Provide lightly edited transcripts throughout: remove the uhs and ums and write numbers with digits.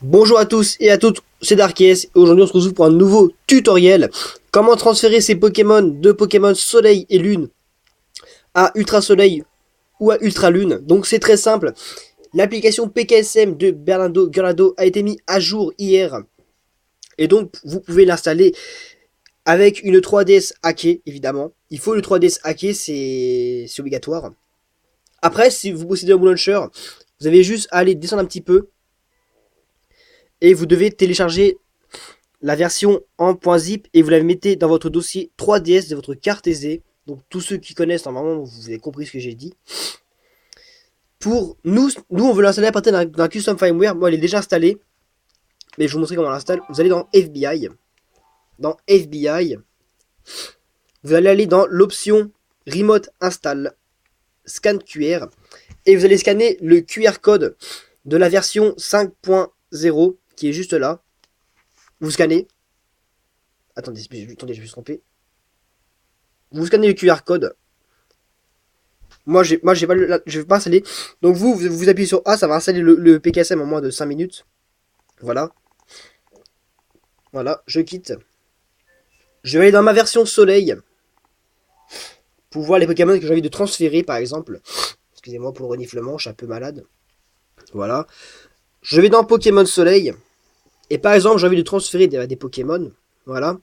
Bonjour à tous et à toutes, c'est Darkes et aujourd'hui on se retrouve pour un nouveau tutoriel. Comment transférer ces Pokémon de Pokémon Soleil et Lune à Ultra Soleil ou à Ultra Lune. Donc c'est très simple. L'application PKSM de Bernardo Gallardo a été mise à jour hier. Et donc vous pouvez l'installer avec une 3DS hackée évidemment. Il faut une 3DS hackée, c'est obligatoire. Après si vous possédez un launcher, vous avez juste à aller descendre un petit peu et vous devez télécharger la version en .zip et vous la mettez dans votre dossier 3DS de votre carte aisée. Donc tous ceux qui connaissent, normalement, vous avez compris ce que j'ai dit. Pour nous on veut l'installer à partir d'un custom firmware. Moi, elle est déjà installée, mais je vais vous montrer comment on l'installe. Vous allez dans FBI. Dans FBI, vous allez aller dans l'option Remote Install, Scan QR, et vous allez scanner le QR code de la version 5.0 qui est juste là. Vous scannez. Attendez, je me suis trompé. Vous scannez le QR code. J'ai pas je vais pas installer. Donc vous appuyez sur A, ça va installer le PKSM en moins de 5 minutes. Voilà. Voilà, je quitte. Je vais aller dans ma version soleil pour voir les Pokémon que j'ai envie de transférer, par exemple. Excusez-moi pour le reniflement, je suis un peu malade. Voilà. Je vais dans Pokémon soleil. Et par exemple, j'ai envie de transférer des Pokémon. Voilà.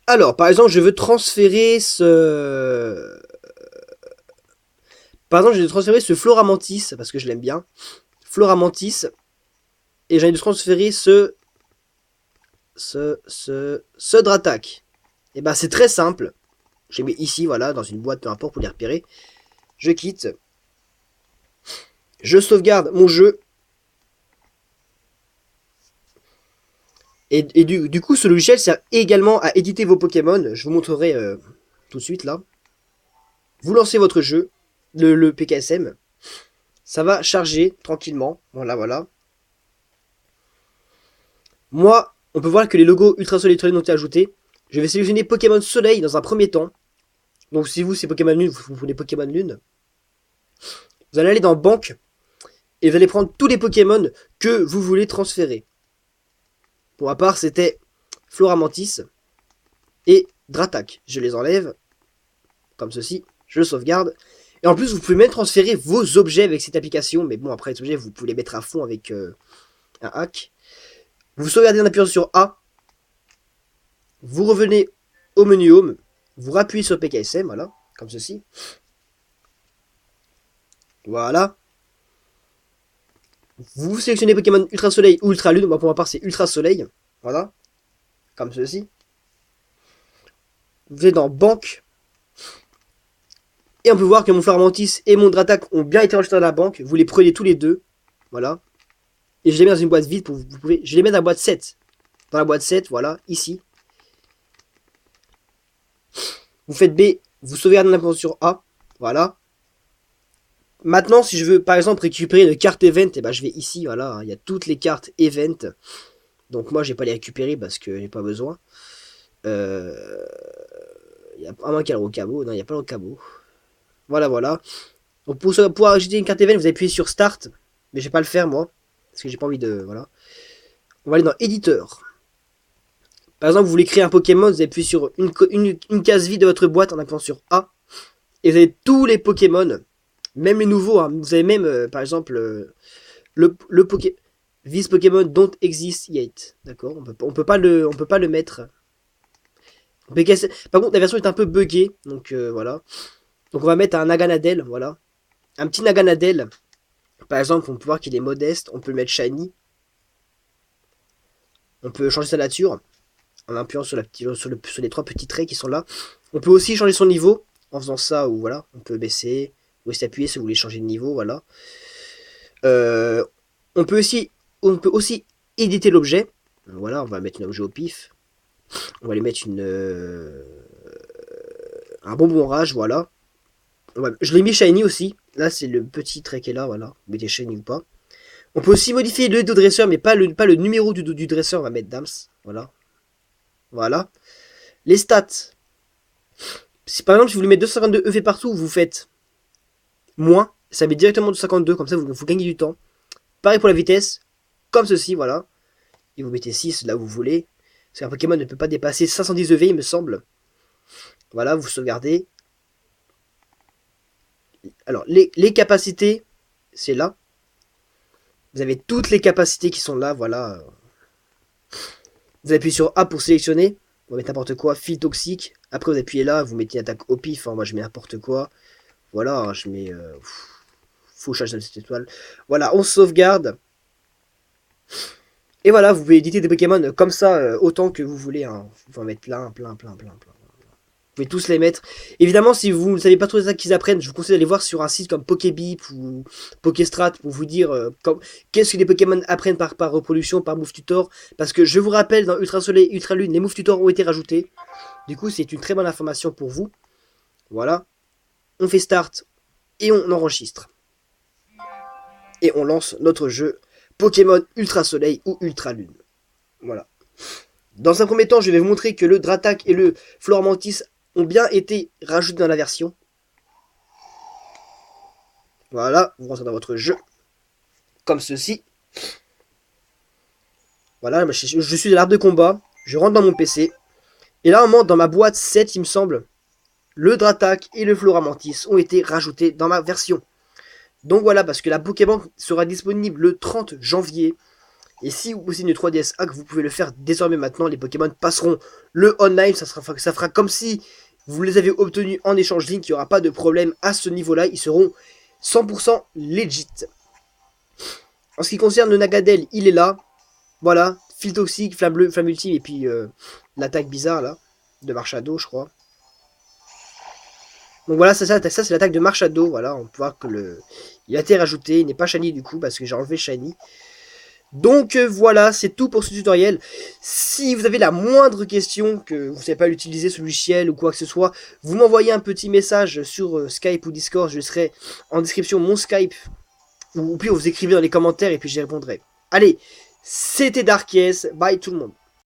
Alors, par exemple, je veux transférer ce... Par exemple, je vais transférer ce Floramantis, parce que je l'aime bien. Floramantis. Et j'ai envie de transférer ce Dratak. Et ben c'est très simple. Je les mets ici, voilà, dans une boîte, peu importe, pour les repérer. Je quitte. Je sauvegarde mon jeu. Et du coup, ce logiciel sert également à éditer vos Pokémon. Je vous montrerai tout de suite là. Vous lancez votre jeu, le PKSM. Ça va charger tranquillement. Voilà, voilà. Moi, on peut voir que les logos Ultra Soleil ont été ajoutés. Je vais sélectionner Pokémon Soleil dans un premier temps. Donc si vous c'est Pokémon Lune, vous prenez Pokémon Lune. Vous allez aller dans Banque et vous allez prendre tous les Pokémon que vous voulez transférer. Pour ma part, c'était Floramantis et Dratak. Je les enlève, comme ceci, je le sauvegarde. Et en plus, vous pouvez même transférer vos objets avec cette application. Mais bon, après, les objets, vous pouvez les mettre à fond avec un hack. Vous sauvegardez en appuyant sur A. Vous revenez au menu Home. Vous rappuyez sur PKSM, voilà, comme ceci. Voilà. Vous sélectionnez Pokémon Ultra Soleil ou Ultra Lune. Moi, pour ma part, c'est Ultra Soleil. Voilà. Comme ceci. Vous êtes dans Banque. Et on peut voir que mon Floramantis et mon Dratak ont bien été enregistrés dans la banque. Vous les prenez tous les deux. Voilà. Et je les mets dans une boîte vide. Je les mets dans la boîte 7. Dans la boîte 7, voilà, ici. Vous faites B. Vous sauvegardez en appuyant sur A. Voilà. Maintenant, si je veux, par exemple, récupérer une carte event, et ben, je vais ici, voilà. Il y a toutes les cartes event. Donc moi, je vais pas les récupérer parce que j'ai pas besoin. Il y a à moins qu'il y ait le Rocabo. Non, il n'y a pas le Rocabo. Voilà, voilà. Donc pour pouvoir ajouter une carte event, vous appuyez sur Start. Mais je vais pas le faire, moi. Parce que j'ai pas envie de... Voilà. On va aller dans Éditeur. Par exemple, vous voulez créer un Pokémon, vous appuyez sur une case vide de votre boîte en appuyant sur A. Et vous avez tous les Pokémon. Même les nouveaux. Hein. Vous avez même, par exemple, le Poké... This Pokémon don't exist yet. D'accord, on peut pas le mettre. Par contre, la version est un peu buggée. Donc voilà. Donc on va mettre un Naganadel. Voilà. Un petit Naganadel. Par exemple, on peut voir qu'il est modeste. On peut le mettre shiny. On peut changer sa nature en appuyant sur les trois petits traits qui sont là. On peut aussi changer son niveau en faisant ça ou voilà. On peut baisser ou s'appuyer si vous voulez changer de niveau. Voilà. Euh, on peut aussi éditer l'objet. Voilà, on va mettre un objet au pif. On va lui mettre un bonbon rage. Voilà. Je l'ai mis shiny aussi. Là, c'est le petit trait qui est là. Voilà. Vous mettez shiny ou pas. On peut aussi modifier le dresseur, mais pas le numéro du dresseur. On va mettre Dams. Voilà. Voilà. Les stats. Si par exemple, si vous voulez mettre 252 EV partout, vous faites moins. Ça met directement du 52, comme ça vous gagnez du temps. Pareil pour la vitesse, comme ceci, voilà. Et vous mettez 6 là où vous voulez. Parce qu'un Pokémon ne peut pas dépasser 510 EV, il me semble. Voilà, vous sauvegardez. Alors, les capacités, c'est là. Vous avez toutes les capacités qui sont là, voilà. Vous appuyez sur A pour sélectionner. Vous mettez n'importe quoi, fil toxique. Après, vous appuyez là, vous mettez une attaque au pif. Hein. Moi, je mets n'importe quoi. Voilà, je mets fauchage de cette étoile. Voilà, on sauvegarde. Et voilà, vous pouvez éditer des Pokémon comme ça, autant que vous voulez. Hein. Vous pouvez en mettre plein. Vous pouvez tous les mettre. Évidemment, si vous ne savez pas trop ça qu'ils apprennent, je vous conseille d'aller voir sur un site comme Pokébip ou Pokéstrat pour vous dire qu'est-ce que les Pokémon apprennent par reproduction, par Move Tutor. Parce que je vous rappelle, dans Ultra Soleil, Ultra Lune, les Move Tutor ont été rajoutés. Du coup, c'est une très bonne information pour vous. Voilà. On fait Start et on enregistre. Et on lance notre jeu Pokémon Ultra Soleil ou Ultra Lune. Voilà. Dans un premier temps, je vais vous montrer que le Dratak et le Flormantis ont bien été rajoutés dans la version. Voilà, vous rentrez dans votre jeu. Comme ceci. Voilà, je suis à l'arbre de combat. Je rentre dans mon PC. Et là, dans ma boîte 7, il me semble, le Dratak et le Floramantis ont été rajoutés dans ma version. Donc voilà, parce que la Pokébank sera disponible le 30 janvier. Et si vous possédez une 3DS hack, vous pouvez le faire désormais maintenant. Les Pokémon passeront le online. Ça fera comme si vous les avez obtenus en échange Link. Il n'y aura pas de problème à ce niveau-là. Ils seront 100% legit. En ce qui concerne le Nagadel, il est là. Voilà. Fil toxique, flamme bleue, flamme ultime. Et puis l'attaque bizarre là. De Marchado, je crois. Donc voilà, ça c'est l'attaque de Marchado. Voilà, on peut voir que il a été rajouté. Il n'est pas shiny du coup parce que j'ai enlevé shiny. Donc voilà, c'est tout pour ce tutoriel. Si vous avez la moindre question, que vous ne savez pas l'utiliser ce logiciel ou quoi que ce soit, vous m'envoyez un petit message sur Skype ou Discord, je laisserai en description mon Skype, ou puis vous écrivez dans les commentaires et puis j'y répondrai. Allez, c'était Darkies, bye tout le monde.